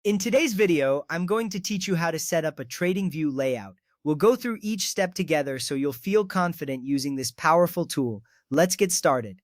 In today's video, I'm going to teach you how to set up a TradingView layout. We'll go through each step together so you'll feel confident using this powerful tool. Let's get started.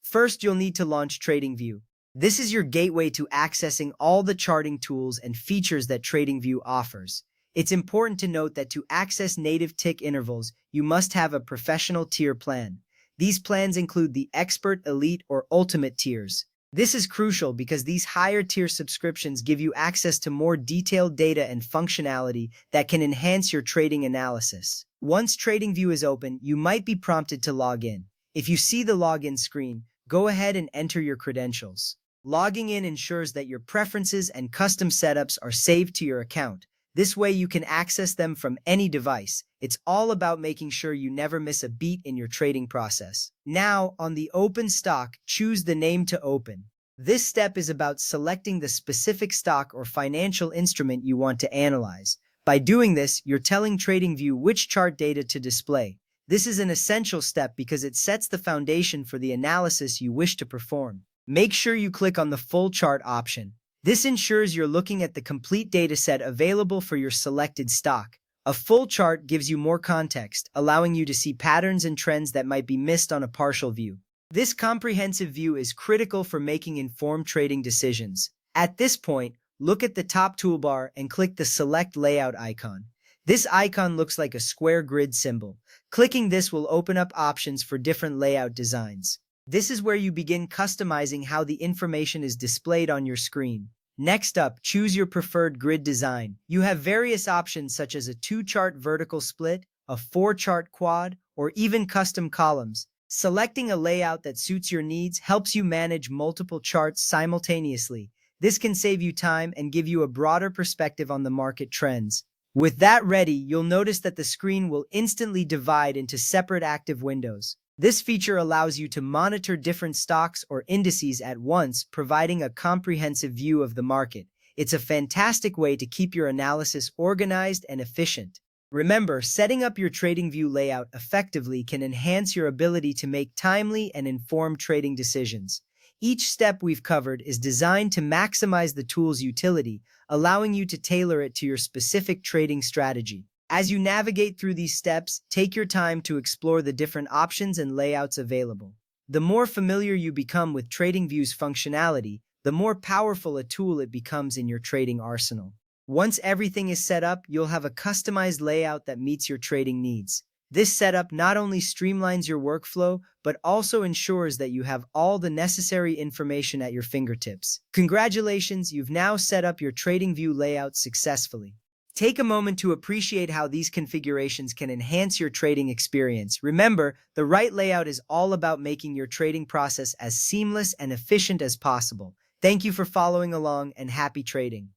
First, you'll need to launch TradingView. This is your gateway to accessing all the charting tools and features that TradingView offers. It's important to note that to access native tick intervals, you must have a professional tier plan. These plans include the Expert, Elite, or Ultimate tiers. This is crucial because these higher tier subscriptions give you access to more detailed data and functionality that can enhance your trading analysis. Once TradingView is open, you might be prompted to log in. If you see the login screen, go ahead and enter your credentials. Logging in ensures that your preferences and custom setups are saved to your account. This way you can access them from any device. It's all about making sure you never miss a beat in your trading process. Now, on the open stock, choose the name to open. This step is about selecting the specific stock or financial instrument you want to analyze. By doing this, you're telling TradingView which chart data to display. This is an essential step because it sets the foundation for the analysis you wish to perform. Make sure you click on the full chart option. This ensures you're looking at the complete dataset available for your selected stock. A full chart gives you more context, allowing you to see patterns and trends that might be missed on a partial view. This comprehensive view is critical for making informed trading decisions. At this point, look at the top toolbar and click the Select Layout icon. This icon looks like a square grid symbol. Clicking this will open up options for different layout designs. This is where you begin customizing how the information is displayed on your screen. Next up, choose your preferred grid design. You have various options such as a 2-chart vertical split, a 4-chart quad, or even custom columns. Selecting a layout that suits your needs helps you manage multiple charts simultaneously. This can save you time and give you a broader perspective on the market trends. With that ready, you'll notice that the screen will instantly divide into separate active windows. This feature allows you to monitor different stocks or indices at once, providing a comprehensive view of the market. It's a fantastic way to keep your analysis organized and efficient. Remember, setting up your TradingView layout effectively can enhance your ability to make timely and informed trading decisions. Each step we've covered is designed to maximize the tool's utility, allowing you to tailor it to your specific trading strategy. As you navigate through these steps, take your time to explore the different options and layouts available. The more familiar you become with TradingView's functionality, the more powerful a tool it becomes in your trading arsenal. Once everything is set up, you'll have a customized layout that meets your trading needs. This setup not only streamlines your workflow, but also ensures that you have all the necessary information at your fingertips. Congratulations, you've now set up your TradingView layout successfully. Take a moment to appreciate how these configurations can enhance your trading experience. Remember, the right layout is all about making your trading process as seamless and efficient as possible. Thank you for following along and happy trading.